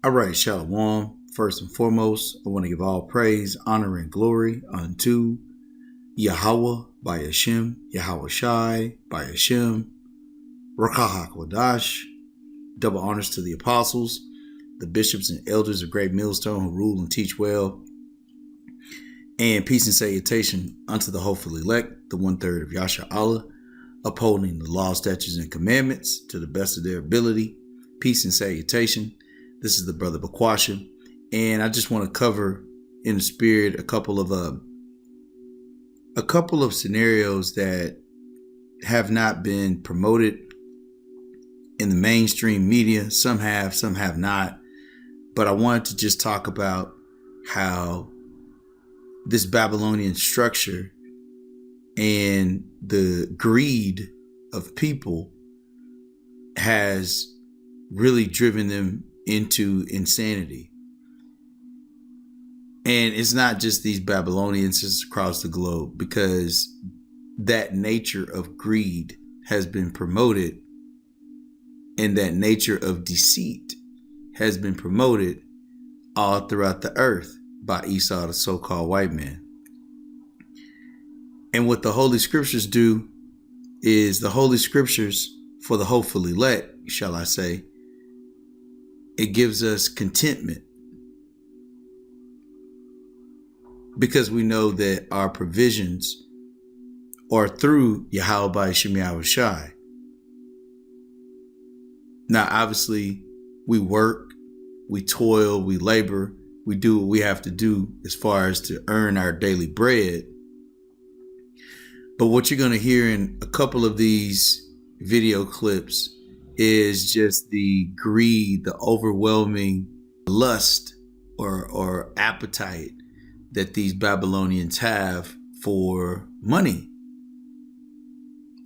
All right, Shalom. First and foremost, I want to give all praise, honor, and glory unto Yahweh by Hashem, Yahweh Shai by Hashem, Rakah HaKodash. Double honors to the apostles, the bishops and elders of Great Millstone who rule and teach well. And peace and salutation unto the hopeful elect, the 1/3 of Yasha Allah, upholding the law, statutes, and commandments to the best of their ability. Peace and salutation. This is the brother Bakwasha, and I just want to cover in the spirit a couple of scenarios that have not been promoted in the mainstream media. Some have not. But I wanted to just talk about how this Babylonian structure and the greed of people has really driven them into insanity. And it's not just these Babylonians, it's across the globe, because that nature of greed has been promoted, and that nature of deceit has been promoted all throughout the earth by Esau, the so-called white man. And what the Holy Scriptures do is the Holy Scriptures for the hopeful elect, shall I say, it gives us contentment, because we know that our provisions are through Yahweh by Yahweh Shai. Now, obviously, we work, we toil, we labor, we do what we have to do as far as to earn our daily bread. But what you're going to hear in a couple of these video clips is just the greed, the overwhelming lust or appetite that these Babylonians have for money.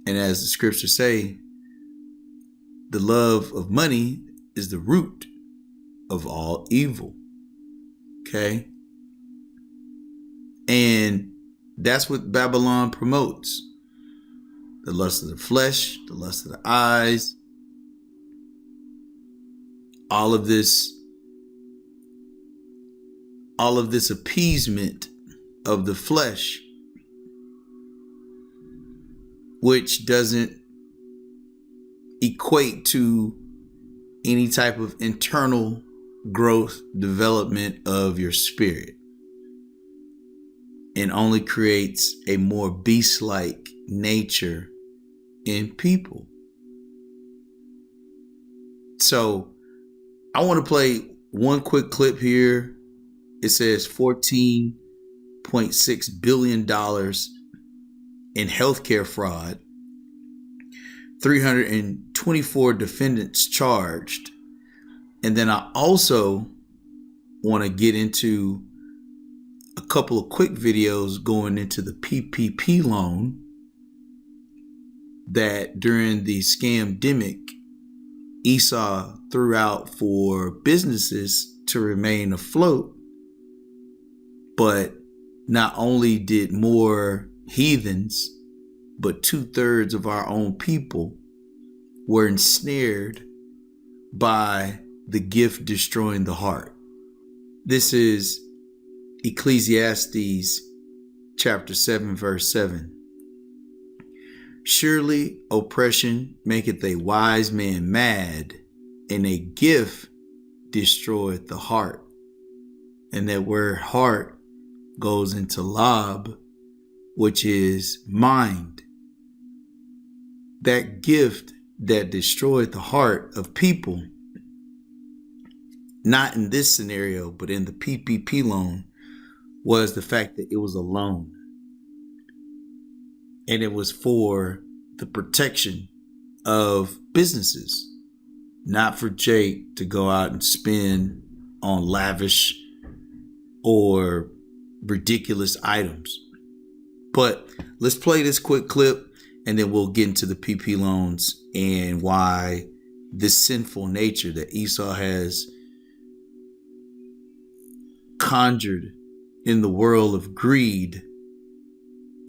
And as the scriptures say, the love of money is the root of all evil. Okay? And that's what Babylon promotes. The lust of the flesh, the lust of the eyes, all of this appeasement of the flesh, which doesn't equate to any type of internal growth, development of your spirit, and only creates a more beast-like nature in people. So I want to play one quick clip here. It says $14.6 billion in healthcare fraud, 324 defendants charged. And then I also want to get into a couple of quick videos going into the PPP loan that during the scamdemic Esau threw out for businesses to remain afloat. But not only did more heathens, but 2/3 of our own people were ensnared by the gift destroying the heart. This is Ecclesiastes chapter 7, verse 7. Surely oppression maketh a wise man mad, and a gift destroyeth the heart. And that word heart goes into lab, which is mind. That gift that destroyed the heart of people, not in this scenario, but in the PPP loan, was the fact that it was a loan. And it was for the protection of businesses, not for Jake to go out and spend on lavish or ridiculous items. But let's play this quick clip, and then we'll get into the PP loans and why this sinful nature that Esau has conjured in the world of greed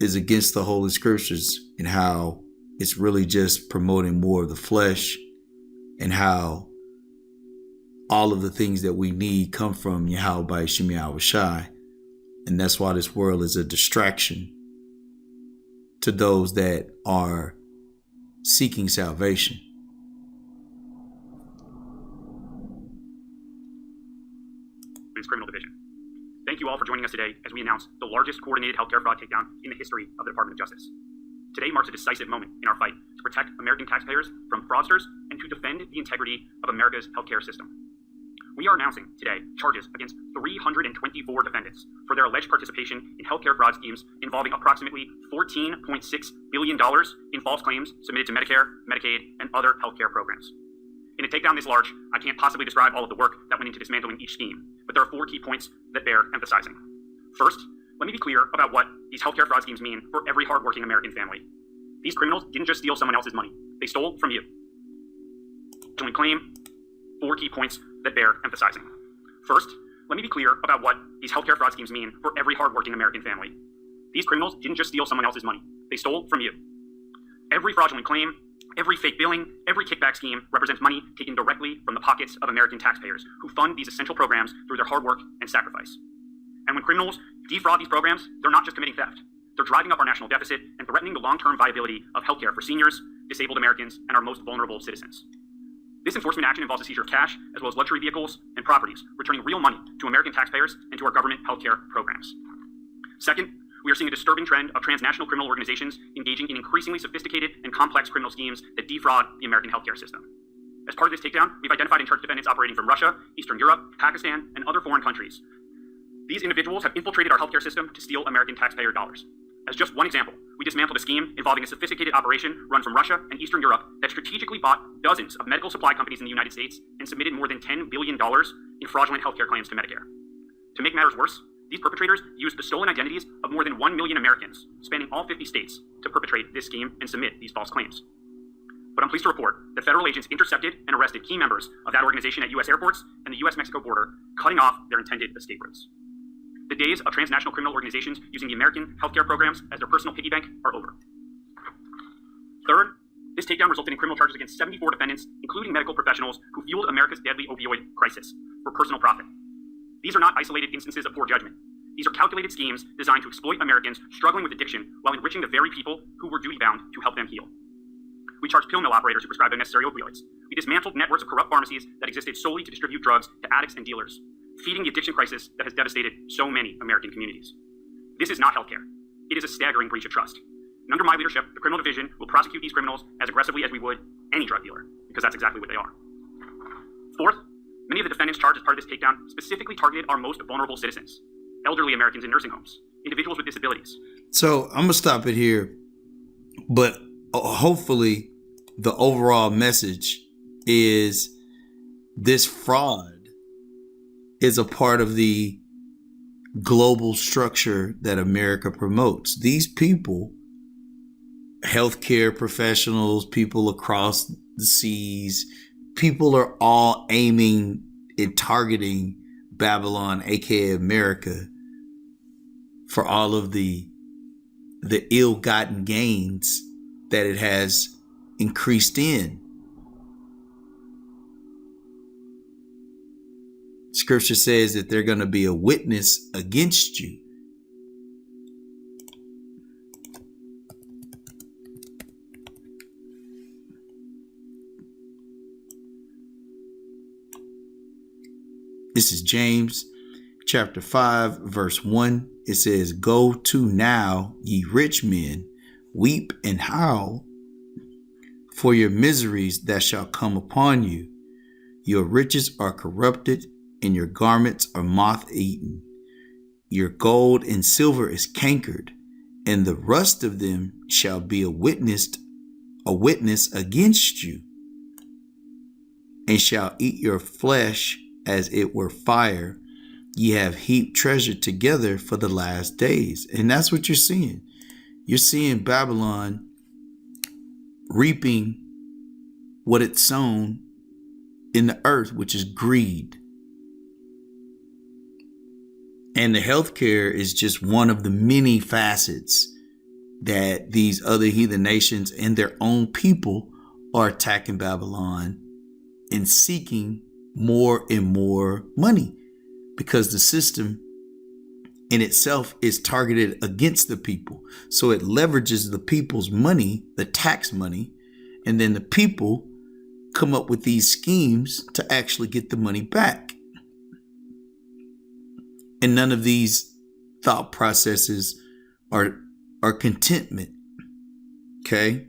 is against the Holy Scriptures, and how it's really just promoting more of the flesh, and how all of the things that we need come from Yahweh by Shemi Awashai. And that's why this world is a distraction to those that are seeking salvation. Criminal Division. Thank you all for joining us today as we announce the largest coordinated healthcare fraud takedown in the history of the Department of Justice. Today marks a decisive moment in our fight to protect American taxpayers from fraudsters and to defend the integrity of America's healthcare system. We are announcing today charges against 324 defendants for their alleged participation in healthcare fraud schemes involving approximately $14.6 billion in false claims submitted to Medicare, Medicaid, and other healthcare programs. In a takedown this large, I can't possibly describe all of the work that went into dismantling each scheme, but there are 4 key points that bear emphasizing. First, let me be clear about what these healthcare fraud schemes mean for every hardworking American family. These criminals didn't just steal someone else's money. They stole from you. Joint claim, 4 key points that bear emphasizing. First, let me be clear about what these healthcare fraud schemes mean for every hardworking American family. These criminals didn't just steal someone else's money. They stole from you. Every fraudulent claim, every fake billing, every kickback scheme represents money taken directly from the pockets of American taxpayers who fund these essential programs through their hard work and sacrifice. And when criminals defraud these programs, they're not just committing theft. They're driving up our national deficit and threatening the long-term viability of healthcare for seniors, disabled Americans, and our most vulnerable citizens. This enforcement action involves the seizure of cash, as well as luxury vehicles and properties, returning real money to American taxpayers and to our government healthcare programs. Second, we are seeing a disturbing trend of transnational criminal organizations engaging in increasingly sophisticated and complex criminal schemes that defraud the American healthcare system. As part of this takedown, we've identified and charged defendants operating from Russia, Eastern Europe, Pakistan, and other foreign countries. These individuals have infiltrated our healthcare system to steal American taxpayer dollars. As just one example, we dismantled a scheme involving a sophisticated operation run from Russia and Eastern Europe that strategically bought dozens of medical supply companies in the United States and submitted more than $10 billion in fraudulent healthcare claims to Medicare. To make matters worse, these perpetrators used the stolen identities of more than 1 million Americans, spanning all 50 states, to perpetrate this scheme and submit these false claims. But I'm pleased to report that federal agents intercepted and arrested key members of that organization at U.S. airports and the U.S.-Mexico border, cutting off their intended escape routes. The days of transnational criminal organizations using the American healthcare programs as their personal piggy bank are over. Third, this takedown resulted in criminal charges against 74 defendants, including medical professionals who fueled America's deadly opioid crisis for personal profit. These are not isolated instances of poor judgment. These are calculated schemes designed to exploit Americans struggling with addiction while enriching the very people who were duty-bound to help them heal. We charged pill mill operators who prescribed unnecessary opioids. We dismantled networks of corrupt pharmacies that existed solely to distribute drugs to addicts and dealers, feeding the addiction crisis that has devastated so many American communities. This is not healthcare. It is a staggering breach of trust. And under my leadership, the Criminal Division will prosecute these criminals as aggressively as we would any drug dealer, because that's exactly what they are. Fourth, many of the defendants charged as part of this takedown specifically targeted our most vulnerable citizens, elderly Americans in nursing homes, individuals with disabilities. So I'm going to stop it here, but hopefully the overall message is this fraud is a part of the global structure that America promotes. These people, healthcare professionals, people across the seas, people are all aiming and targeting Babylon, aka America, for all of the ill-gotten gains that it has increased in. Scripture says that they're going to be a witness against you. This is James chapter 5, verse 1. It says, "Go to now, ye rich men, weep and howl for your miseries that shall come upon you. Your riches are corrupted, and your garments are moth-eaten. Your gold and silver is cankered, and the rust of them shall be a witness against you, and shall eat your flesh as it were fire. Ye have heaped treasure together for the last days." And that's what you're seeing. You're seeing Babylon reaping what it's sown in the earth, which is greed. And the healthcare is just one of the many facets that these other heathen nations and their own people are attacking Babylon and seeking more and more money because the system in itself is targeted against the people. So it leverages the people's money, the tax money, and then the people come up with these schemes to actually get the money back. And none of these thought processes are contentment. Okay?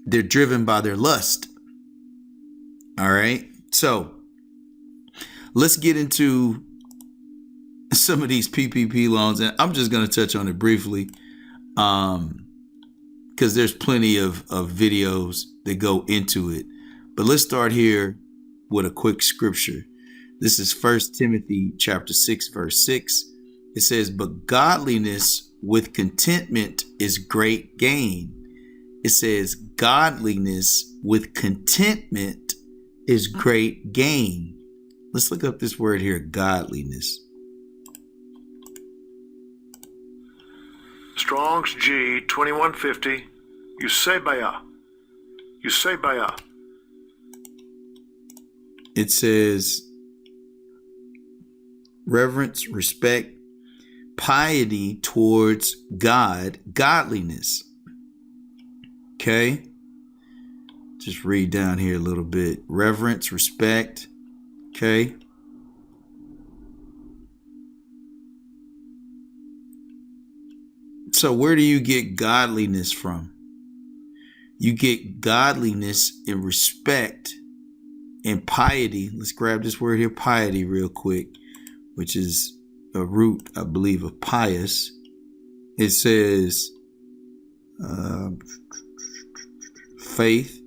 They're driven by their lust. All right? So let's get into some of these PPP loans, and I'm just going to touch on it briefly because there's plenty of videos that go into it. But let's start here with a quick scripture. This is 1 Timothy chapter 6, verse 6. It says, "But godliness with contentment is great gain." It says, godliness with contentment is great gain. Let's look up this word here, godliness. Strong's G 2150. Eusebia. It says reverence, respect, piety towards God, godliness. Okay. Just read down here a little bit. Reverence, respect. Okay. So where do you get godliness from? You get godliness and respect and piety. Let's grab this word here, piety, real quick, which is a root, I believe, of pious. It says faith.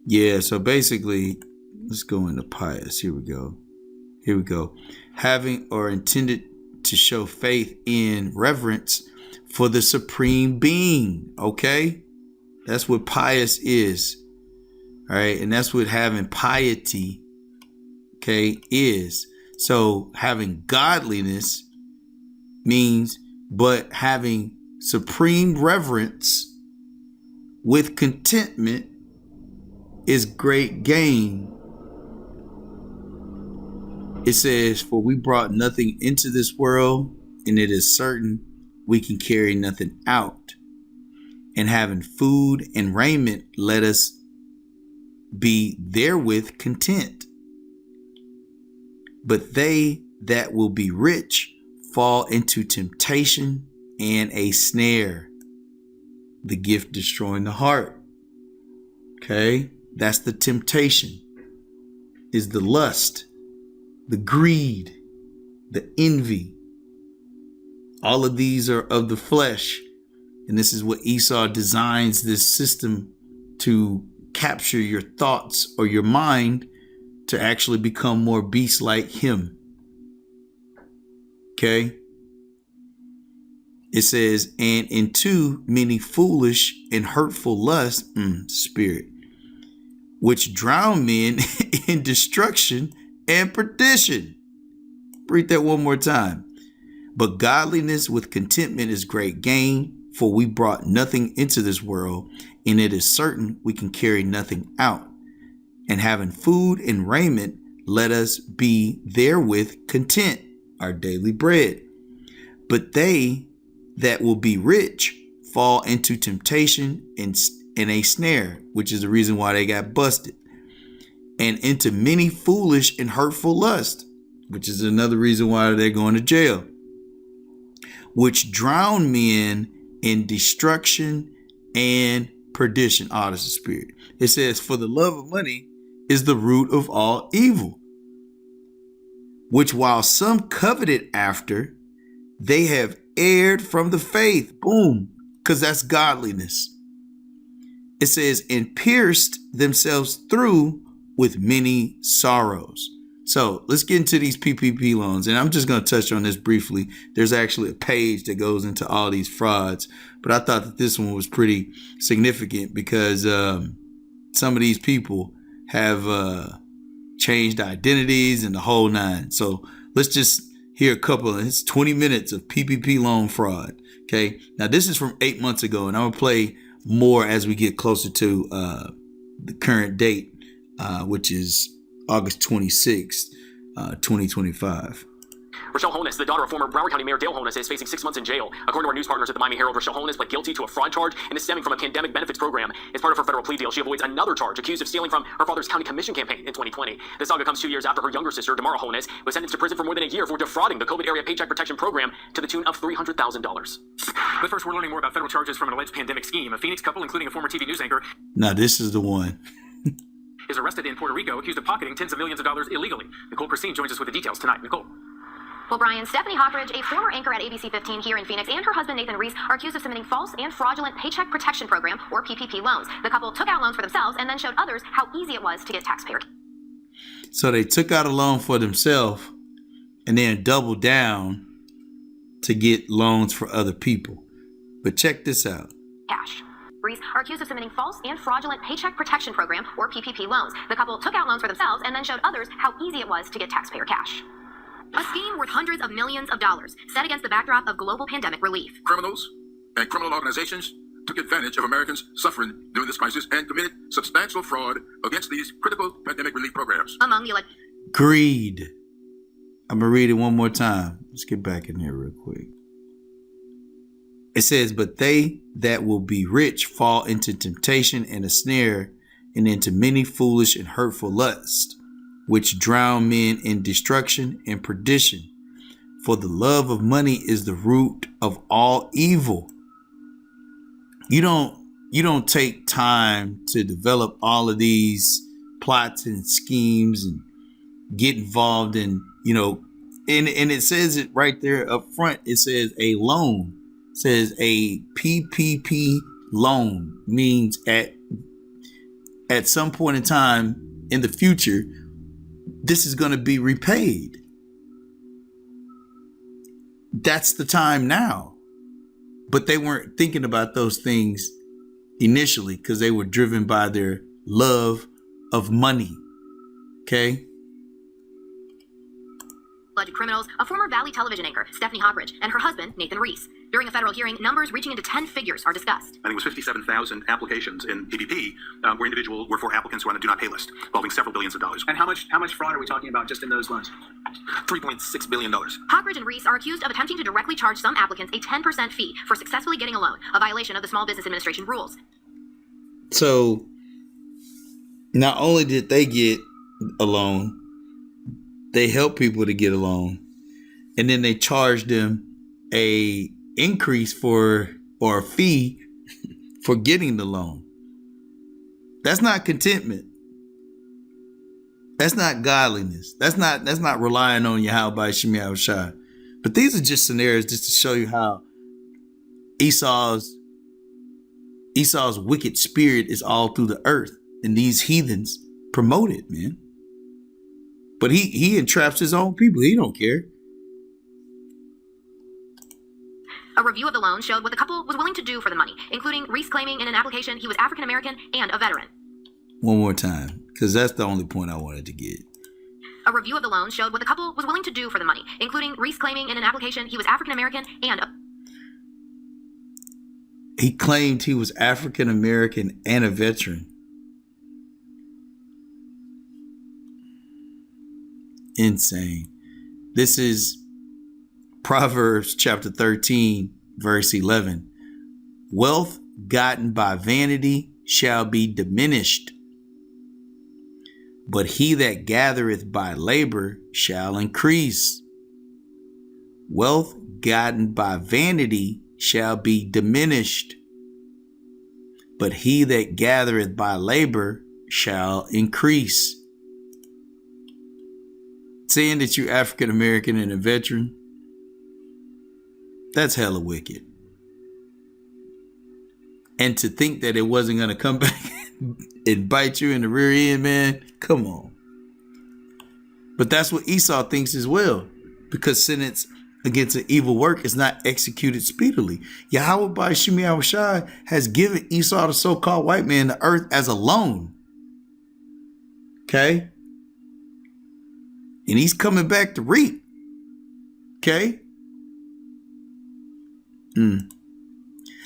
Yeah, so basically, let's go into pious. Here we go. Having or intended to show faith in reverence for the supreme being. Okay? That's what pious is. All right? And that's what having piety, okay, is. So having godliness means, but having supreme reverence with contentment is great gain. It says, "For we brought nothing into this world, and it is certain we can carry nothing out. And having food and raiment, let us be therewith content. But they that will be rich fall into temptation and a snare, the gift destroying the heart." Okay, that's the temptation, is the lust, the greed, the envy. All of these are of the flesh. And this is what Esau designs this system to capture your thoughts or your mind to actually become more beast like him. Okay. It says, "And into many foolish and hurtful lusts," spirit, "which drown men in destruction and perdition." Read that one more time. "But godliness with contentment is great gain, for we brought nothing into this world, and it is certain we can carry nothing out. And having food and raiment, let us be therewith content," our daily bread. "But they that will be rich fall into temptation and a snare," which is the reason why they got busted, "and into many foolish and hurtful lusts," which is another reason why they're going to jail, "which drown men in destruction and perdition." Oh, that's the spirit. It says, "For the love of money is the root of all evil, which while some coveted after, they have erred from the faith." Boom. Because that's godliness. It says, "and pierced themselves through with many sorrows." So let's get into these PPP loans. And I'm just going to touch on this briefly. There's actually a page that goes into all these frauds. But I thought that this one was pretty significant because some of these people have changed identities and the whole nine. So let's just Here are a couple of, it's 20 minutes of PPP loan fraud. Okay. Now this is from 8 months ago, and I'm gonna play more as we get closer to the current date, which is August 26th, 2025. Rochelle Holness, the daughter of former Broward County Mayor Dale Holness, is facing 6 months in jail. According to our news partners at the Miami Herald, Rochelle Holness pled guilty to a fraud charge and is stemming from a pandemic benefits program. As part of her federal plea deal, she avoids another charge accused of stealing from her father's county commission campaign in 2020. This saga comes 2 years after her younger sister, Damara Holness, was sentenced to prison for more than a year for defrauding the COVID-area Paycheck Protection Program to the tune of $300,000. But first, we're learning more about federal charges from an alleged pandemic scheme. A Phoenix couple, including a former TV news anchor, Now this is the one. is arrested in Puerto Rico, accused of pocketing tens of millions of dollars illegally. Nicole Christine joins us with the details tonight. Nicole. Well, Brian, Stephanie Hawkridge, a former anchor at ABC 15 here in Phoenix, and her husband Nathan Reese are accused of submitting false and fraudulent Paycheck Protection Program, or PPP loans. The couple took out loans for themselves and then showed others how easy it was to get taxpayer. So they took out a loan for themselves and then doubled down to get loans for other people. But check this out. Cash. Reese are accused of submitting false and fraudulent Paycheck Protection Program, or PPP loans. The couple took out loans for themselves and then showed others how easy it was to get taxpayer cash. A scheme worth hundreds of millions of dollars, set against the backdrop of global pandemic relief. Criminals and criminal organizations took advantage of Americans suffering during this crisis and committed substantial fraud against these critical pandemic relief programs. Among the Greed. I'm going to read it one more time. Let's get back in here real quick. It says, but they that will be rich fall into temptation and a snare, and into many foolish and hurtful lusts, which drown men in destruction and perdition. For the love of money is the root of all evil. You don't take time to develop all of these plots and schemes and get involved in, and it says it right there up front. It says a loan. It says a PPP loan means at some point in time in the future, this is going to be repaid. That's the time now. But they weren't thinking about those things initially because they were driven by their love of money. Okay? alleged criminals, a former Valley television anchor, Stephanie Hawkridge, and her husband, Nathan Reese. During a federal hearing, numbers reaching into 10 figures are discussed. I think it was 57,000 applications in PPP were for applicants who are on the do not pay list, involving several billions of dollars. And how much fraud are we talking about just in those loans? $3.6 billion. Hawkridge and Reese are accused of attempting to directly charge some applicants a 10% fee for successfully getting a loan, a violation of the Small Business Administration rules. So, not only did they get a loan, they helped people to get a loan, and then they charged them a increase or a fee for getting the loan. That's not contentment. That's not godliness. That's not relying on Yahweh Shemiah Shai. But these are just scenarios just to show you how Esau's wicked spirit is all through the earth, and these heathens promote it, man. But he entraps his own people. He don't care. A review of the loan showed what the couple was willing to do for the money, including Reese claiming in an application he was African American and a veteran. One more time, because that's the only point I wanted to get. A review of the loan showed what the couple was willing to do for the money, including Reese claiming in an application he was African American and a... He claimed he was African American and a veteran. Insane. This is Proverbs chapter 13, verse 11. Wealth gotten by vanity shall be diminished, but he that gathereth by labor shall increase. Wealth gotten by vanity shall be diminished, but he that gathereth by labor shall increase. Saying that you're African American and a veteran, that's hella wicked. And to think that it wasn't going to come back and bite you in the rear end, man, come on. But that's what Esau thinks as well, because sentence against an evil work is not executed speedily. Yahweh by Shemiah Shai has given Esau, the so-called white man, the earth as a loan. Okay? And he's coming back to reap. Okay.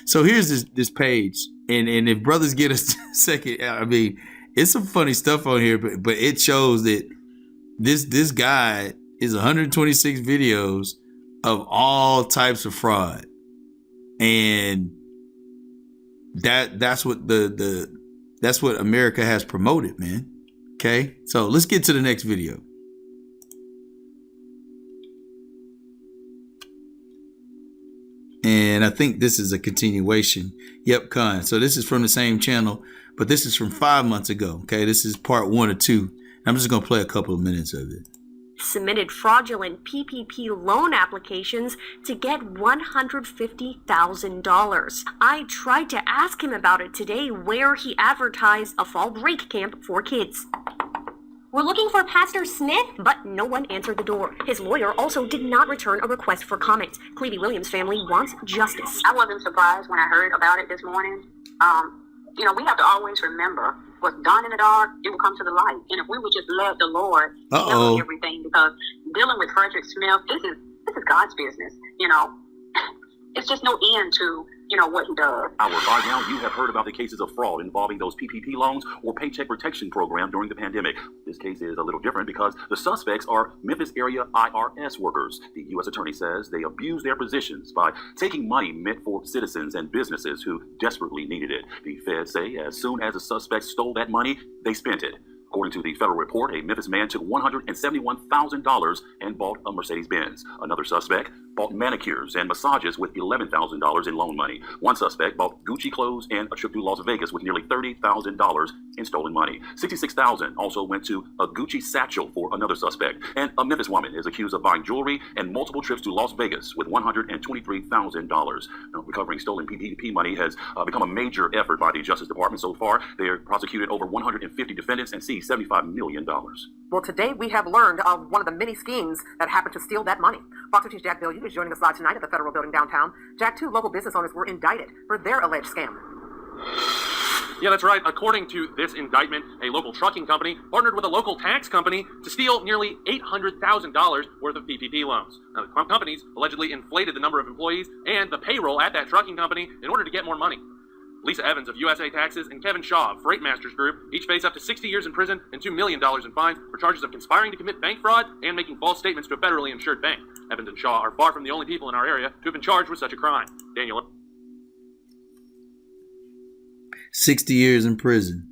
So here's this page, and if brothers get a second, I mean, it's some funny stuff on here, but it shows that this guy is 126 videos of all types of fraud, and that's what that's what America has promoted, man. Okay, so let's get to the next video. And I think this is a continuation. Yep, Khan. So this is from the same channel, but this is from 5 months ago. Okay, this is part 1 or 2. I'm just gonna play a couple of minutes of it. Submitted fraudulent PPP loan applications to get $150,000. I tried to ask him about it today, where he advertised a fall break camp for kids. We're looking for Pastor Smith, but no one answered the door. His lawyer also did not return a request for comment. Clevie Williams' family wants justice. I wasn't surprised when I heard about it this morning. We have to always remember what's done in the dark, it will come to the light. And if we would just let the Lord handle everything, because dealing with Frederick Smith, this is God's business. It's just no end to what he does. By now, you have heard about the cases of fraud involving those PPP loans or Paycheck Protection Program during the pandemic. This case is a little different because the suspects are Memphis area IRS workers. The U.S. Attorney says they abused their positions by taking money meant for citizens and businesses who desperately needed it. The feds say as soon as the suspects stole that money, they spent it. According to the federal report, a Memphis man took $171,000 and bought a Mercedes-Benz. Another suspect bought manicures and massages with $11,000 in loan money. One suspect bought Gucci clothes and a trip to Las Vegas with nearly $30,000 in stolen money. $66,000 also went to a Gucci satchel for another suspect. And a Memphis woman is accused of buying jewelry and multiple trips to Las Vegas with $123,000. Now, recovering stolen PPP money has become a major effort by the Justice Department so far. They have prosecuted over 150 defendants and seized $75 million. Well, today we have learned of one of the many schemes that happened to steal that money. Fox 2's Jack Bilyeu is joining us live tonight at the Federal Building downtown. Jack, 2 local business owners were indicted for their alleged scam. Yeah, that's right. According to this indictment, a local trucking company partnered with a local tax company to steal nearly $800,000 worth of PPP loans. Now, the companies allegedly inflated the number of employees and the payroll at that trucking company in order to get more money. Lisa Evans of USA Taxes and Kevin Shaw of Freight Masters Group each face up to 60 years in prison and $2 million in fines for charges of conspiring to commit bank fraud and making false statements to a federally insured bank. Evans and Shaw are far from the only people in our area to have been charged with such a crime. Daniel. 60 years in prison.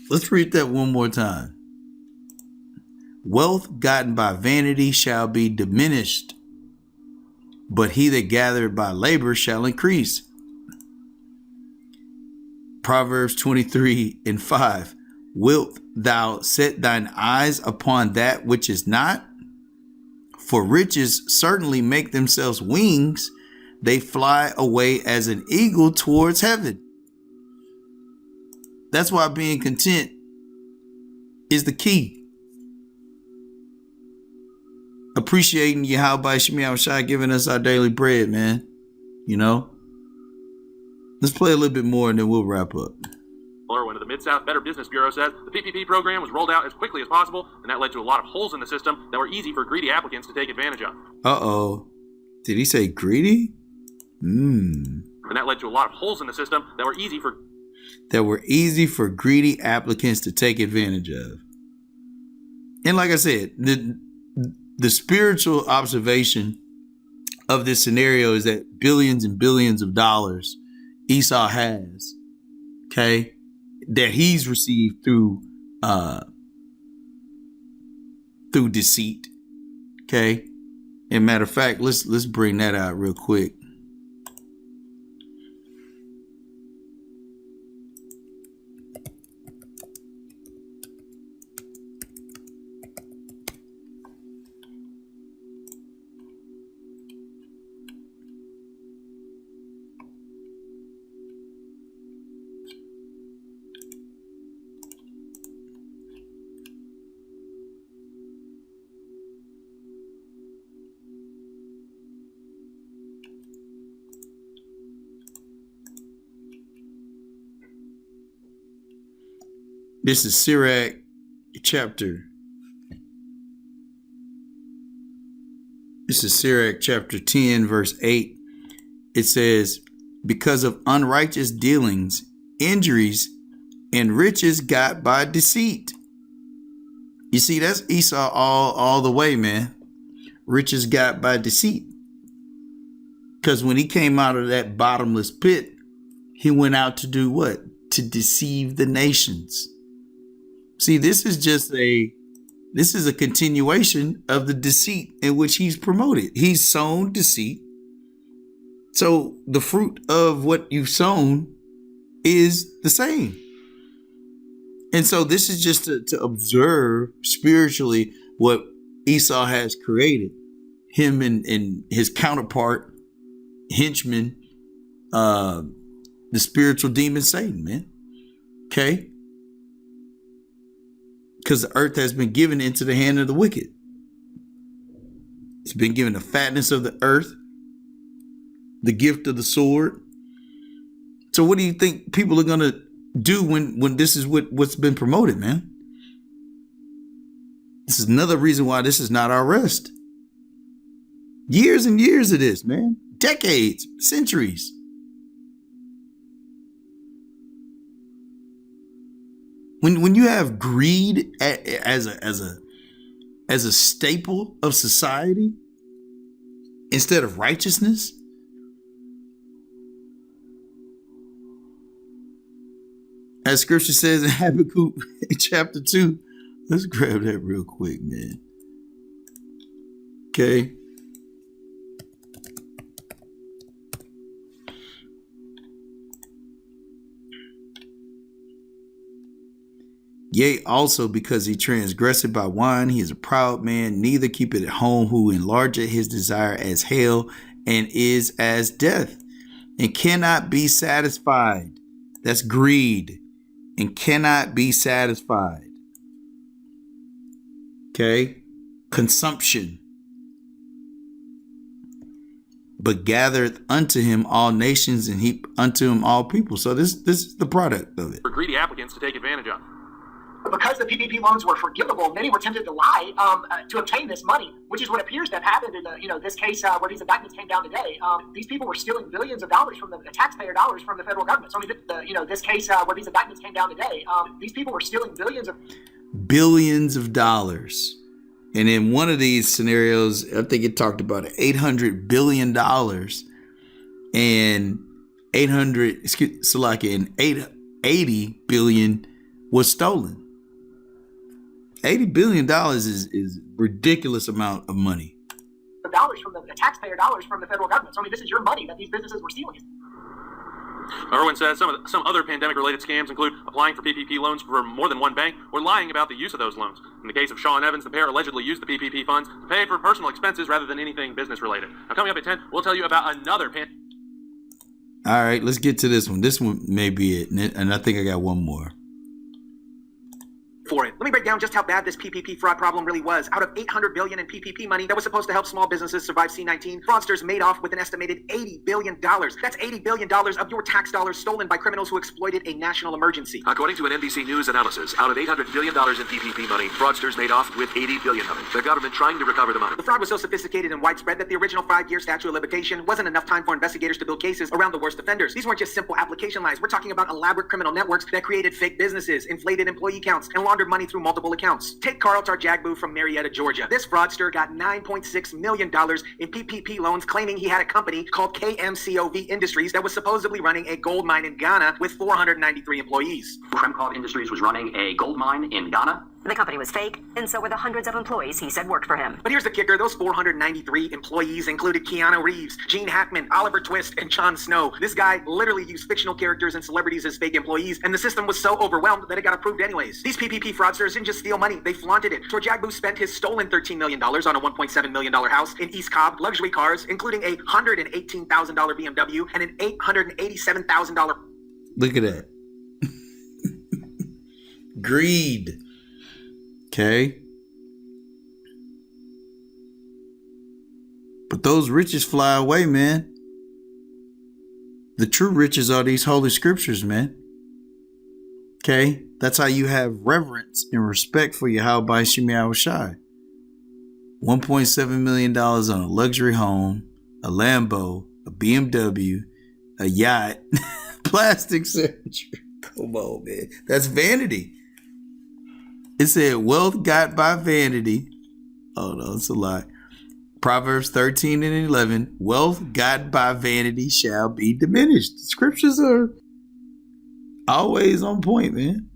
Let's read that one more time. Wealth gotten by vanity shall be diminished, but he that gathereth by labor shall increase. Proverbs 23:5. Wilt thou set thine eyes upon that which is not? For riches certainly make themselves wings. They fly away as an eagle towards heaven. That's why being content is the key. Appreciating Yahweh Shemi Shai giving us our daily bread, man. Let's play a little bit more and then we'll wrap up. When the Mid-South Better Business Bureau says the PPP program was rolled out as quickly as possible, and that led to a lot of holes in the system that were easy for greedy applicants to take advantage of. Uh-oh. Did he say greedy? And that led to a lot of holes in the system that were easy for greedy applicants to take advantage of. And like I said, the spiritual observation of this scenario is that billions and billions of dollars Esau has, okay, that he's received through deceit, okay. And matter of fact, let's bring that out real quick. This is Sirach chapter This is Sirach chapter 10, verse 8. It says, because of unrighteous dealings, injuries, and riches got by deceit. You see, that's Esau all the way, man. Riches got by deceit. Because when he came out of that bottomless pit, he went out to do what? To deceive the nations. See, this is a continuation of the deceit in which he's promoted. He's sown deceit. So the fruit of what you've sown is the same. And so this is just to observe spiritually what Esau has created. Him and his counterpart, henchman, the spiritual demon Satan, man. Okay? Because the earth has been given into the hand of the wicked. It's been given the fatness of the earth, the gift of the sword. So what do you think people are going to do when this is what's been promoted, man? This is another reason why this is not our rest. Years and years of this, man. Decades, centuries. When you have greed as a staple of society instead of righteousness, as scripture says in Habakkuk chapter 2, let's grab that real quick, man. Okay. Yea, also because he transgressed by wine, he is a proud man, neither keepeth at home, who enlargeth his desire as hell, and is as death, and cannot be satisfied. That's greed, and cannot be satisfied. Okay? Consumption. But gathereth unto him all nations, and heap unto him all people. So this is the product of it. For greedy applicants to take advantage of. Because the PPP loans were forgivable, many were tempted to lie to obtain this money, which is what appears to have happened in this case where these indictments came down today. These people were stealing billions of dollars from the taxpayer dollars from the federal government. So this case where these indictments came down today, these people were stealing billions of dollars. And in one of these scenarios, I think it talked about $800 billion and 80 billion was stolen. $80 billion is ridiculous amount of money. Dollars from the taxpayer dollars from the federal government. So this is your money that these businesses were stealing. Irwin says some other pandemic-related scams include applying for PPP loans for more than one bank or lying about the use of those loans. In the case of Shaw and Evans, the pair allegedly used the PPP funds to pay for personal expenses rather than anything business-related. Now, coming up at 10, we'll tell you about another All right, let's get to this one. This one may be it, and I think I got one more. For it. Let me break down just how bad this PPP fraud problem really was. Out of $800 billion in PPP money that was supposed to help small businesses survive C-19, fraudsters made off with an estimated $80 billion. That's $80 billion of your tax dollars stolen by criminals who exploited a national emergency. According to an NBC News analysis, out of $800 billion in PPP money, fraudsters made off with $80 billion of it. The government trying to recover the money. The fraud was so sophisticated and widespread that the original 5-year statute of limitation wasn't enough time for investigators to build cases around the worst offenders. These weren't just simple application lies. We're talking about elaborate criminal networks that created fake businesses, inflated employee counts, and laundered money through multiple accounts. Take Carl Tarjagbu from Marietta, Georgia. This fraudster got $9.6 million in PPP loans, claiming he had a company called KMCOV Industries that was supposedly running a gold mine in Ghana with 493 employees. Kremkov Industries was running a gold mine in Ghana. The company was fake, and so were the hundreds of employees he said worked for him. But here's the kicker. Those 493 employees included Keanu Reeves, Gene Hackman, Oliver Twist, and Jon Snow. This guy literally used fictional characters and celebrities as fake employees, and the system was so overwhelmed that it got approved anyways. These PPP fraudsters didn't just steal money, they flaunted it. Tarjagbu spent his stolen $13 million on a $1.7 million house in East Cobb, luxury cars, including a $118,000 BMW and an $887,000... Look at that. Greed. Okay. But those riches fly away, man. The true riches are these holy scriptures, man. Okay. That's how you have reverence and respect for Yahweh Shai. $1.7 million on a luxury home, a Lambo, a BMW, a yacht, plastic surgery. Come on, man. That's vanity. It said wealth got by vanity. Oh, no, it's a lie. Proverbs 13 and 11. Wealth got by vanity shall be diminished. The scriptures are always on point, man.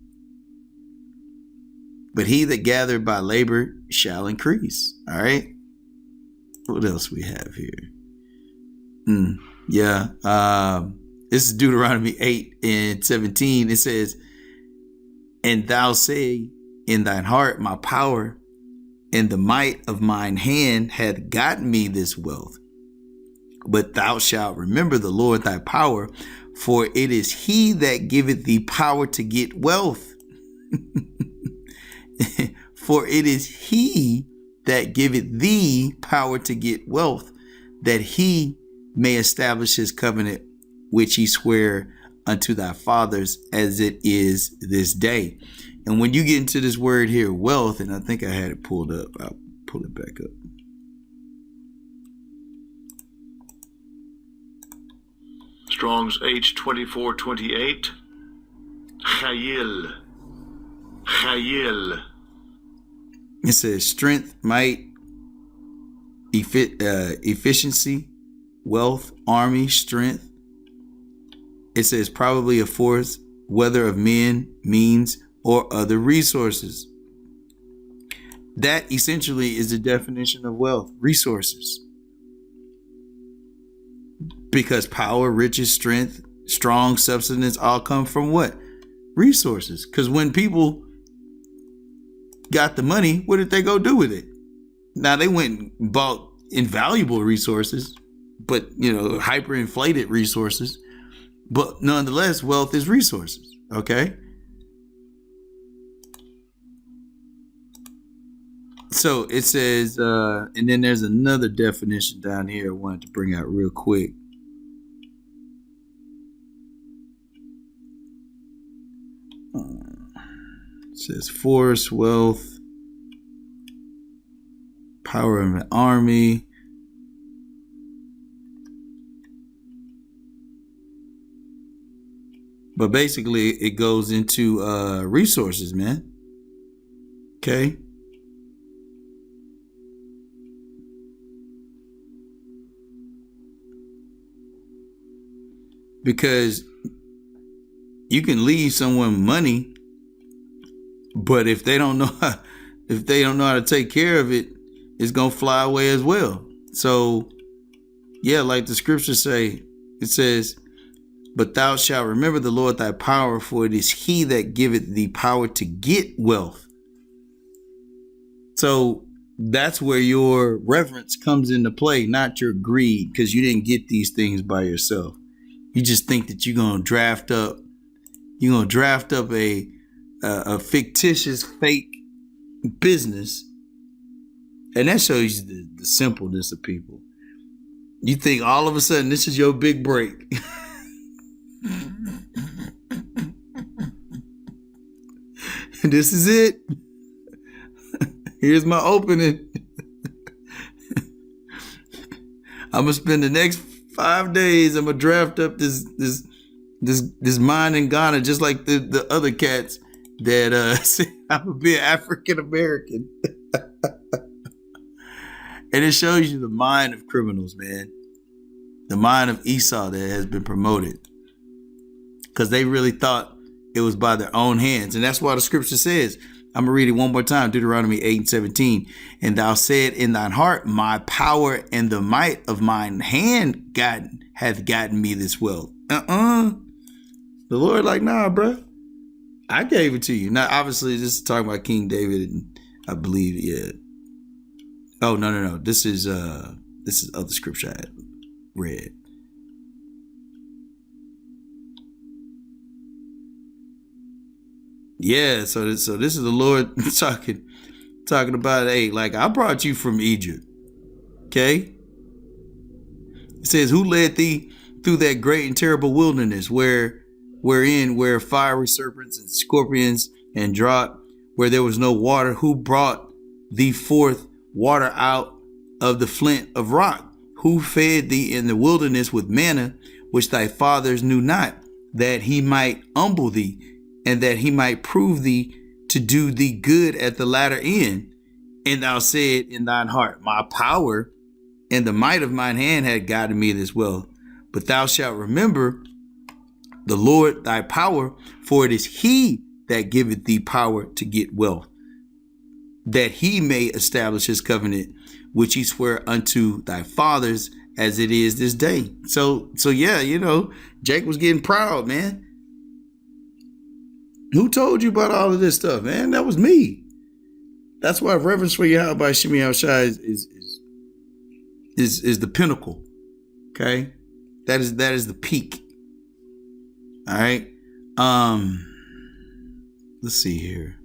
But he that gathered by labor shall increase. All right. What else we have here? This is Deuteronomy 8 and 17. It says, and thou say in thine heart, my power and the might of mine hand hath gotten me this wealth. But thou shalt remember the Lord thy power, for it is he that giveth thee power to get wealth. For it is he that giveth thee power to get wealth, that he may establish his covenant, which he sware unto thy fathers, as it is this day. And when you get into this word here, wealth, and I think I had it pulled up. I'll pull it back up. Strong's H2428. Chayil. Chayil. It says strength, might, efficiency, wealth, army, strength. It says probably a force, whether of men, means, or other resources. That essentially is the definition of wealth, resources. Because power, riches, strength, strong substance all come from what? Resources. Because when people got the money, what did they go do with it? Now they went and bought invaluable resources, but hyperinflated resources. But nonetheless, wealth is resources. Okay. So it says, and then there's another definition down here I wanted to bring out real quick. It says force, wealth, power of an army. But basically it goes into resources, man. Okay. Because you can leave someone money, but if they don't know how to take care of it, it's gonna fly away as well. So yeah, like the scriptures say, it says, but thou shalt remember the Lord thy power, for it is he that giveth thee power to get wealth. So that's where your reverence comes into play, not your greed, because you didn't get these things by yourself. You just think that you're gonna draft up a fictitious fake business, and that shows you the simpleness of people. You think all of a sudden this is your big break. This is it. Here's my opening. I'm gonna spend the next 5 days. I'm gonna draft up this mine in Ghana, just like the other cats that say I'm gonna be an African American. And it shows you the mind of criminals, man. The mind of Esau that has been promoted, because they really thought it was by their own hands. And that's why the scripture says, I'm gonna read it one more time, Deuteronomy 8 and 17. And thou said in thine heart, my power and the might of mine hand hath gotten me this wealth. The Lord like, nah, bro, I gave it to you. Now, obviously, this is talking about King David, and I believe, yeah. Oh, no. This is other scripture I had read. Yeah, so this is the Lord talking about, hey, like, I brought you from Egypt. Okay? It says, who led thee through that great and terrible wilderness, where fiery serpents and scorpions and drought, where there was no water? Who brought thee forth water out of the flint of rock? Who fed thee in the wilderness with manna, which thy fathers knew not, that he might humble thee, and that he might prove thee to do thee good at the latter end? And thou said in thine heart, my power and the might of mine hand had gotten me this wealth. But thou shalt remember the Lord thy power, for it is he that giveth thee power to get wealth, that he may establish his covenant, which he sware unto thy fathers, as it is this day. So yeah, Jake was getting proud, man. Who told you about all of this stuff, man? That was me. That's why reverence for Yahweh Shemi Shai is the pinnacle. Okay, that is the peak. All right. Let's see here.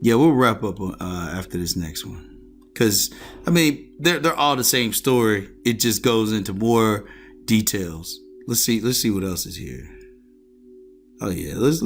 Yeah, we'll wrap up after this next one, because I mean they're all the same story. It just goes into more details. Let's see what else is here. Oh yeah, let's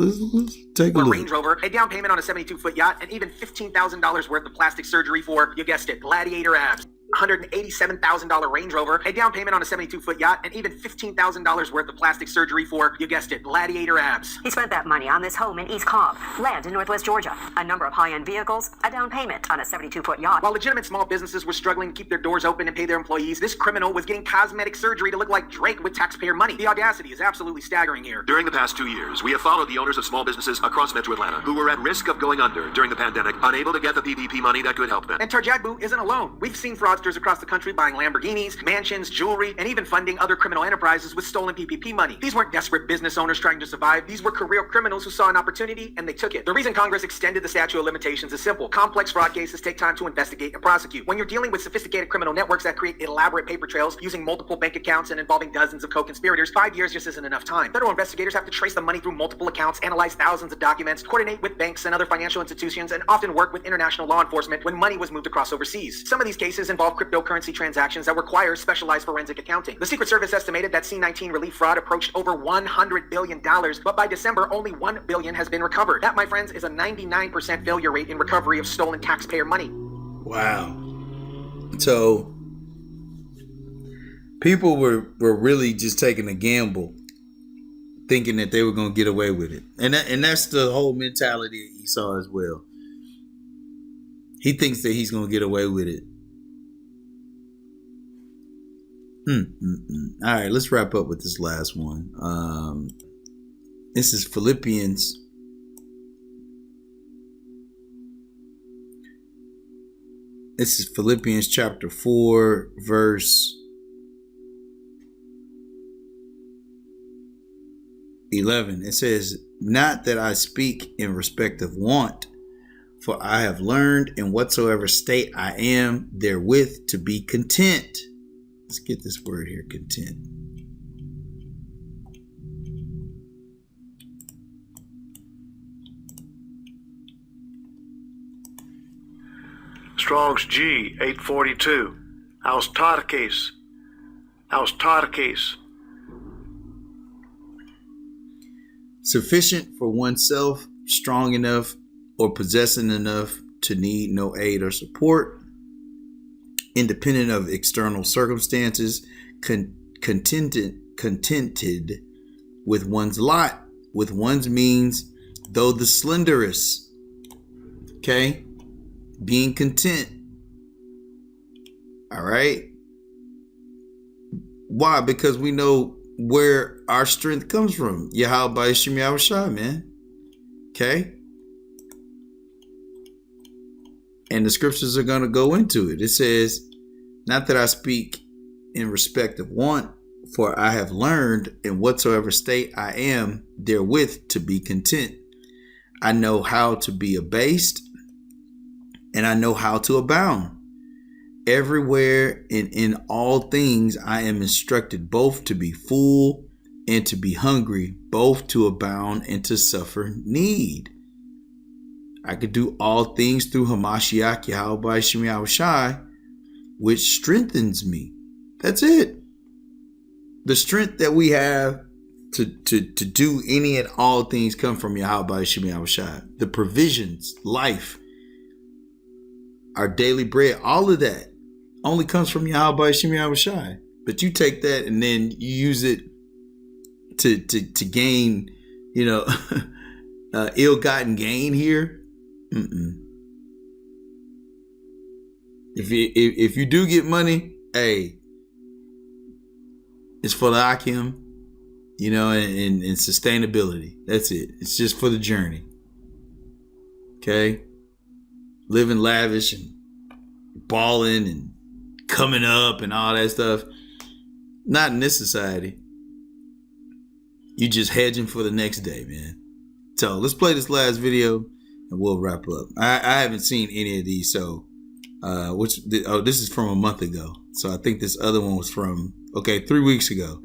take a look. Range Rover, a down payment on a 72-foot yacht, and even $15,000 worth of plastic surgery for, you guessed it, gladiator abs. $187,000 Range Rover, a down payment on a 72-foot yacht, and even $15,000 worth of plastic surgery for, you guessed it, gladiator abs. He spent that money on this home in East Cobb, land in Northwest Georgia, a number of high-end vehicles, a down payment on a 72-foot yacht. While legitimate small businesses were struggling to keep their doors open and pay their employees, this criminal was getting cosmetic surgery to look like Drake with taxpayer money. The audacity is absolutely staggering here. During the past 2 years, we have followed the owners of small businesses across Metro Atlanta who were at risk of going under during the pandemic, unable to get the PPP money that could help them. And Tarjagbu isn't alone. We've seen fraudsters across the country buying Lamborghinis, mansions, jewelry, and even funding other criminal enterprises with stolen PPP money. These weren't desperate business owners trying to survive. These were career criminals who saw an opportunity and they took it. The reason Congress extended the statute of limitations is simple. Complex fraud cases take time to investigate and prosecute. When you're dealing with sophisticated criminal networks that create elaborate paper trails using multiple bank accounts and involving dozens of co-conspirators, 5 years just isn't enough time. Federal investigators have to trace the money through multiple accounts, analyze thousands of documents, coordinate with banks and other financial institutions, and often work with international law enforcement when money was moved across overseas. Some of these cases involve cryptocurrency transactions that require specialized forensic accounting. The Secret Service estimated that C-19 relief fraud approached over $100 billion, but by December, only $1 billion has been recovered. That, my friends, is a 99% failure rate in recovery of stolen taxpayer money. Wow. So people were really just taking a gamble, thinking that they were going to get away with it. And that's the whole mentality of Esau as well. He thinks that he's going to get away with it. All right, let's wrap up with this last one. This is Philippians. This is Philippians chapter 4, verse 11. It says, not that I speak in respect of want, for I have learned in whatsoever state I am therewith to be content. Let's get this word here, content. Strong's G 842. Austarkes. Sufficient for oneself, strong enough or possessing enough to need no aid or support, independent of external circumstances, contented with one's lot, with one's means, though the slenderest. Okay? Being content. All right? Why? Because we know where our strength comes from. Yahweh Shem Yahushua, man. Okay? And the scriptures are going to go into it. It says, not that I speak in respect of want, for I have learned in whatsoever state I am therewith to be content. I know how to be abased, and I know how to abound. Everywhere and in all things I am instructed both to be full and to be hungry, both to abound and to suffer need. I could do all things through Hamashiach Yahweh Shem Yahushai, which strengthens me. That's it. The strength that we have to do any and all things come from Yahweh Shem Yahushai. The provisions, life, our daily bread, all of that only comes from Yahweh Shem Yahweh Shai. But you take that and then you use it to gain, ill-gotten gain here. If you do get money, hey, it's for the Akim, and sustainability. That's it. It's just for the journey. Okay? Living lavish and balling and coming up and all that stuff. Not in this society. You just hedging for the next day, man. So let's play this last video and we'll wrap up. I haven't seen any of these, so this is from a month ago. So I think this other one was from 3 weeks ago.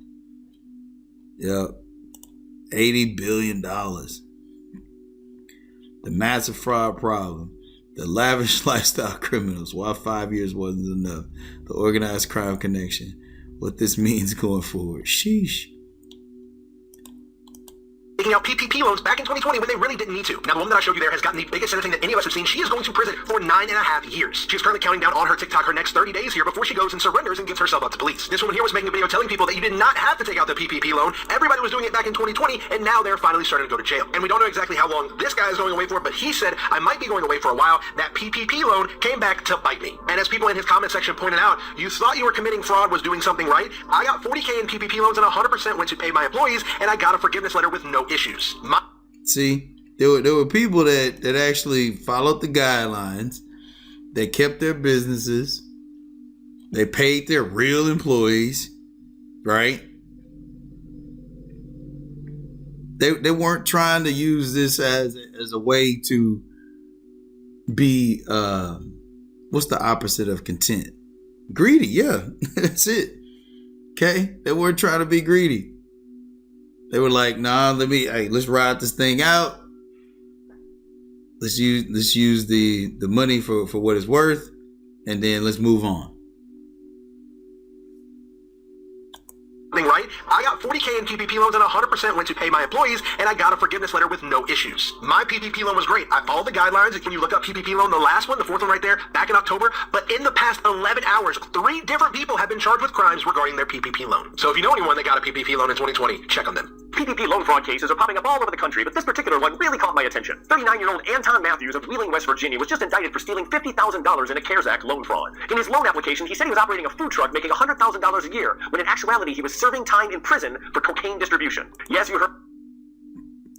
Yep. $80 billion. The massive fraud problem. The lavish lifestyle criminals. Why 5 years wasn't enough. The organized crime connection. What this means going forward. Sheesh. Taking out PPP loans back in 2020 when they really didn't need to. Now, the woman that I showed you there has gotten the biggest sentencing that any of us have seen. She is going to prison for 9.5 years. She is currently counting down on her TikTok her next 30 days here before she goes and surrenders and gives herself up to police. This woman here was making a video telling people that you did not have to take out the PPP loan. Everybody was doing it back in 2020, and now they're finally starting to go to jail. And we don't know exactly how long this guy is going away for, but he said, I might be going away for a while. That PPP loan came back to bite me. And as people in his comment section pointed out, you thought you were committing fraud, was doing something right. I got $40K in PPP loans and 100% went to pay my employees, and I got a forgiveness letter with no issues. See, there were people that actually followed the guidelines. They kept their businesses. They paid their real employees, right? They weren't trying to use this as a way to be what's the opposite of content? Greedy, yeah. That's it. Okay? They weren't trying to be greedy. They were like, nah, let's ride this thing out. Let's use the money for what it's worth, and then let's move on. Right? I got $40K in PPP loans and 100% went to pay my employees, and I got a forgiveness letter with no issues. My PPP loan was great. I followed the guidelines. When you look up PPP loan, the last one, the fourth one right there, back in October, but in the past 11 hours, 3 different people have been charged with crimes regarding their PPP loan. So if you know anyone that got a PPP loan in 2020, check on them. PPP loan fraud cases are popping up all over the country, but this particular one really caught my attention. 39-year-old Anton Matthews of Wheeling, West Virginia was just indicted for stealing $50,000 in a CARES Act loan fraud. In his loan application, he said he was operating a food truck making $100,000 a year, when in actuality he was serving time in prison for cocaine distribution. Yes, you heard.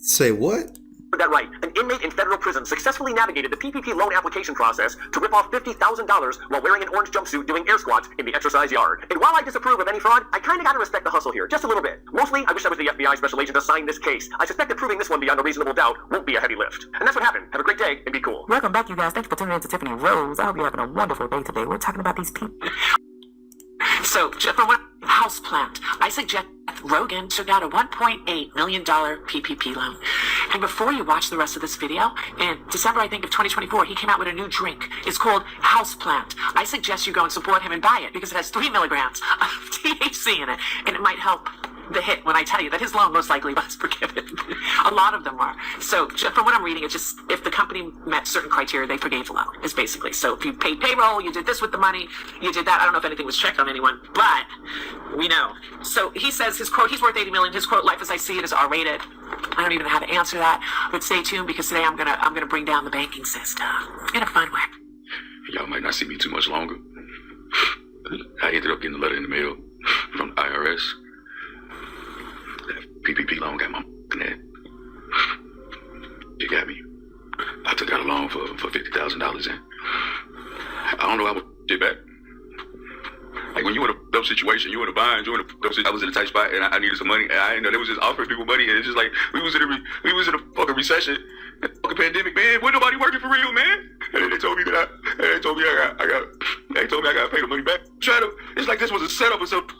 Say what? That right. An inmate in federal prison successfully navigated the PPP loan application process to rip off $50,000 while wearing an orange jumpsuit doing air squats in the exercise yard. And while I disapprove of any fraud, I kind of got to respect the hustle here, just a little bit. Mostly, I wish I was the FBI special agent assigned this case. I suspect that proving this one beyond a reasonable doubt won't be a heavy lift. And that's what happened. Have a great day and be cool. Welcome back, you guys. Thanks for tuning in to Tiffany Rose. I hope you're having a wonderful day today. We're talking about these people. So, for one houseplant, I suggest Rogan took out a $1.8 million PPP loan. And before you watch the rest of this video, in December, I think, of 2024, he came out with a new drink. It's called Houseplant. I suggest you go and support him and buy it because it has 3 milligrams of THC in it, and it might help the hit when I tell you that his loan most likely was forgiven. A lot of them are. So from what I'm reading, it's just if the company met certain criteria, they forgave the loan, is basically. So if you paid payroll, you did this with the money, you did that. I don't know if anything was checked on anyone, but we know. So he says his quote, he's worth $80 million. His quote, life as I see it is R-rated. I don't even know how to answer that, but stay tuned because today I'm gonna bring down the banking system in a fun way. Y'all might not see me too much longer. I ended up getting a letter in the mail from the IRS. That PPP loan got my in that. It got me. I took out a loan for $50,000 in. I don't know how to get back. Like when you in a dope situation, you in a bind, you in a dope situation. I was in a tight spot and I needed some money, and I didn't know they was just offering people money, and it's just like we was in a fucking recession, fucking pandemic, man. Wasn't nobody working for real, man. And they told me that I gotta pay the money back. It's like this was a setup or something.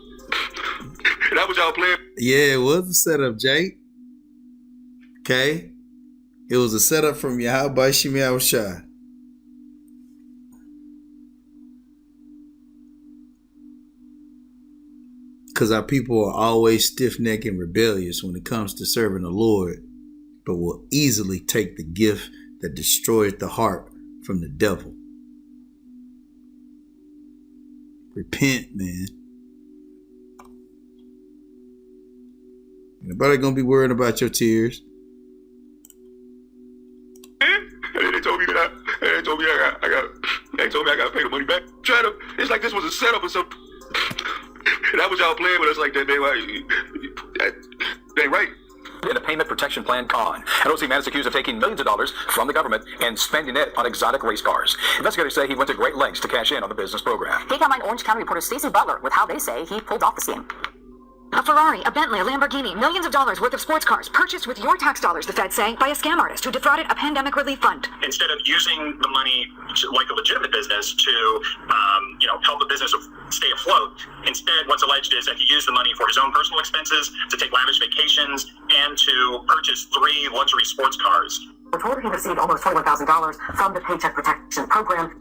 That was y'all playing. Yeah, it was a setup, Jake. Okay, it was a setup from Yahweh Shem Yahweh Shai. Because our people are always stiff-necked and rebellious when it comes to serving the Lord, but will easily take the gift that destroyed the heart from the devil. Repent, man. Nobody gonna be worried about your tears. They told me that they told me I got to pay the money back. It's like this was a setup or something. That was y'all playing with us like that. That ain't right. In a payment protection plan con. An OC man is accused of taking millions of dollars from the government and spending it on exotic race cars. Investigators say he went to great lengths to cash in on the business program. Take Online Orange County reporter Stacey Butler with how they say he pulled off the scheme. A Ferrari, a Bentley, a Lamborghini, millions of dollars worth of sports cars purchased with your tax dollars, the Fed say, by a scam artist who defrauded a pandemic relief fund. Instead of using the money like a legitimate business to, help the business stay afloat, instead what's alleged is that he used the money for his own personal expenses, to take lavish vacations, and to purchase 3 luxury sports cars. Reported he received almost $21,000 from the Paycheck Protection Program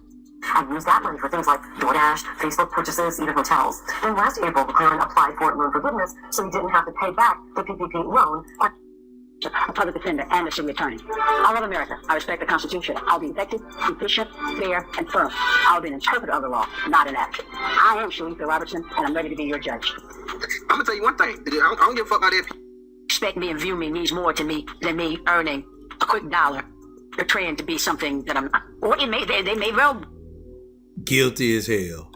and used that money for things like DoorDash, Facebook purchases, even hotels. Then last April, McLaren applied for loan forgiveness so he didn't have to pay back the PPP loan. A public defender and a city attorney. I love America. I respect the Constitution. I'll be effective, efficient, fair, and firm. I'll be an interpreter of the law, not an advocate. I am Shalika Robertson, and I'm ready to be your judge. I'm gonna tell you one thing. I don't give a fuck about that. Respect me and view me means more to me than me earning a quick dollar, portraying to be something that I'm not. Or it may, they may well. Guilty as hell.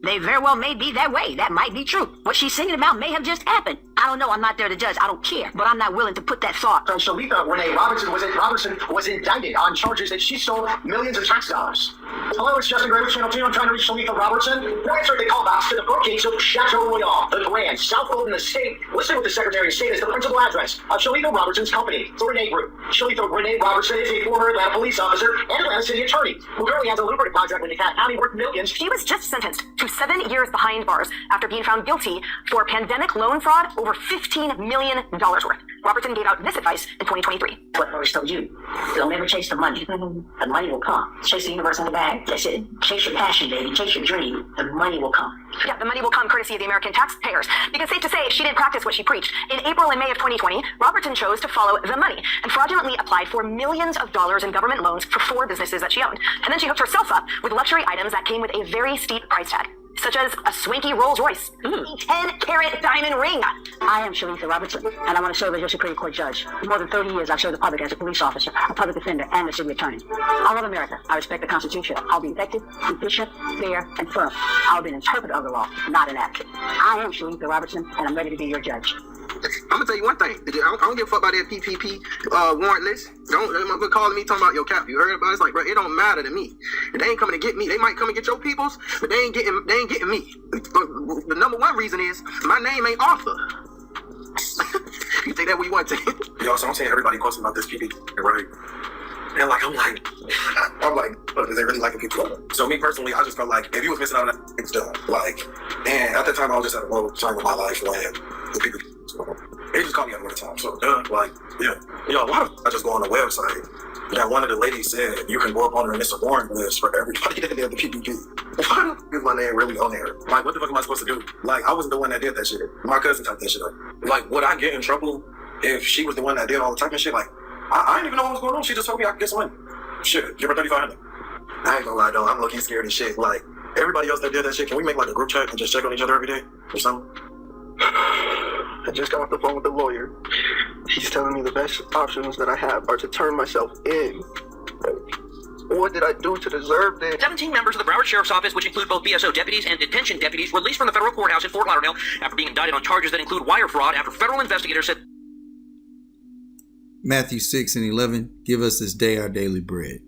They very well may be that way. That might be true. What she's singing about may have just happened. I don't know. I'm not there to judge. I don't care. But I'm not willing to put that thought. Shalika Renee Robertson was indicted on charges that she stole millions of tax dollars. Hello, it's Justin Gray with Channel 2. I'm trying to reach Shalika Robertson. We're answering the callbacks to the bookcase of Chateau Royale, the Grand, South Golden Estate, listed with the Secretary of State as the principal address of Shalika Robertson's company, the Renee Group. Shalika Renee Robertson is a former Atlanta police officer and Atlanta city attorney who currently has a lucrative contract with DeKalb County worth millions. She was just sentenced to 7 years behind bars after being found guilty for pandemic loan fraud over $15 million worth. Robertson gave out this advice in 2023. What I always told you, don't ever chase the money. The money will come. Chase the universe in the bag. That's it. Chase your passion, baby. Chase your dream. The money will come. Yeah, the money will come courtesy of the American taxpayers. Because safe to say, she didn't practice what she preached. In April and May of 2020, Robertson chose to follow the money and fraudulently applied for millions of dollars in government loans for 4 businesses that she owned. And then she hooked herself up with luxury items that came with a very steep price tag, such as a swanky Rolls Royce, a 10-carat diamond ring. I am Shalika Robertson, and I want to serve as your Supreme Court judge. For more than 30 years, I've served the public as a police officer, a public defender, and a city attorney. I love America. I respect the Constitution. I'll be effective, efficient, fair, and firm. I'll be an interpreter of the law, not an advocate. I am Shalika Robertson, and I'm ready to be your judge. I'm gonna tell you one thing. I don't give a fuck about that PPP warrant list. Don't calling me talking about your cap. You heard about it? It's like, bro, it don't matter to me. If they ain't coming to get me, they might come and get your peoples, but they ain't getting me. The number one reason is my name ain't Arthur. You take that where you want to take it. Yo, so I'm saying everybody posting about this PPP, right? And I'm like, but is they really liking people? So me personally, I just felt like if you was missing out on that, it's done. Like, and at that time, I was just at a low time of my life where the people. It just caught me at one time. So, like, yeah. Yo, why don't I just go on the website? Yeah, one of the ladies said you can go up on her Mr. Warren list for everybody that did the PPP. Why is my name really on there? Like, what the fuck am I supposed to do? Like, I wasn't the one that did that shit. My cousin typed that shit up. Like, would I get in trouble if she was the one that did all the typing shit? Like, I didn't even know what was going on. She just told me I could get some money. Shit, give her $3,500. I ain't gonna lie, though. I'm low-key scared as shit. Like, everybody else that did that shit, can we make, like, a group chat and just check on each other every day or something? I just got off the phone with the lawyer. He's telling me the best options that I have are to turn myself in. What did I do to deserve this? 17 members of the Broward Sheriff's Office, which include both BSO deputies and detention deputies, released from the federal courthouse in Fort Lauderdale after being indicted on charges that include wire fraud after federal investigators said... Matthew 6:11, give us this day our daily bread.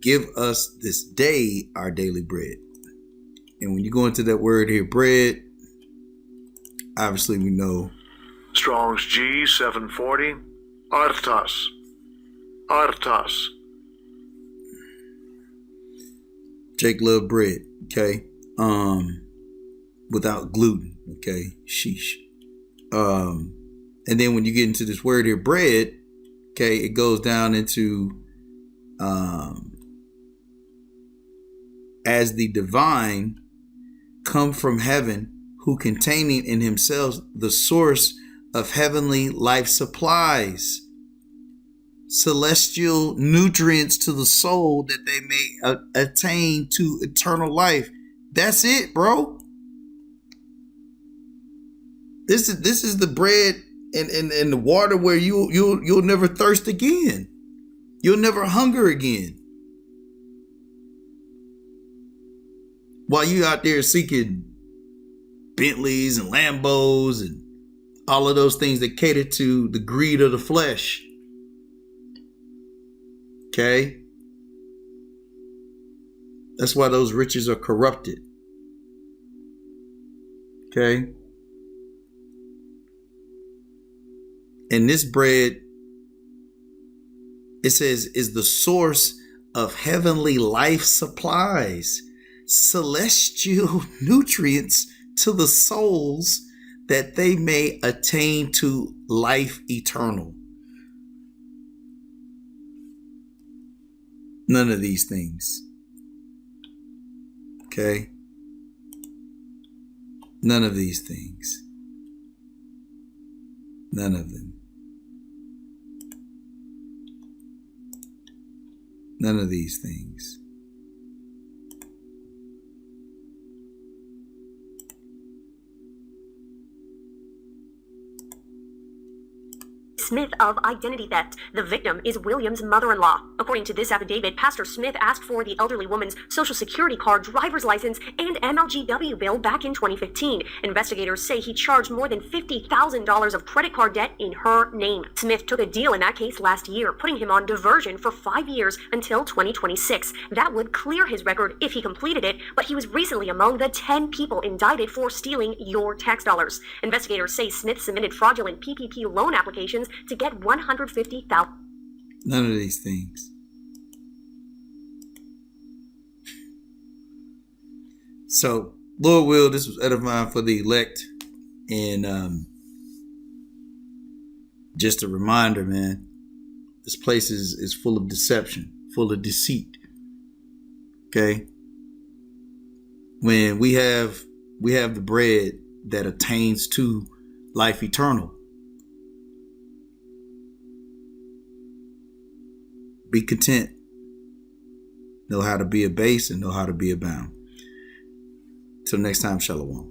Give us this day our daily bread. And when you go into that word here, bread, obviously we know. Strong's G 740, artos. Artos. Jake love bread, okay? Without gluten, okay? Sheesh. And then when you get into this word here, bread, okay, it goes down into as the divine come from heaven, who containing in himself the source of heavenly life supplies. celestial nutrients to the soul that they may attain to eternal life. That's it, bro. This is the bread and the water where you'll never thirst again. You'll never hunger again. While you out there seeking Bentleys and Lambos and all of those things that cater to the greed of the flesh. Okay? That's why those riches are corrupted. Okay? And this bread, it says, is the source of heavenly life supplies, celestial nutrients to the souls that they may attain to life eternal. None of these things. Okay? None of these things. None of them. None of these things. Smith of identity theft. The victim is William's mother-in-law. According to this affidavit, Pastor Smith asked for the elderly woman's social security card, driver's license, and MLGW bill back in 2015. Investigators say he charged more than $50,000 of credit card debt in her name. Smith took a deal in that case last year, putting him on diversion for 5 years until 2026. That would clear his record if he completed it, but he was recently among the 10 people indicted for stealing your tax dollars. Investigators say Smith submitted fraudulent PPP loan applications to get $150,000. None of these things. So, Lord will, this was edifying for the elect. And just a reminder, man, this place is full of deception, full of deceit. Okay? When we have the bread that attains to life eternal. Be content. Know how to be a base and know how to be abound. Till next time, shalom.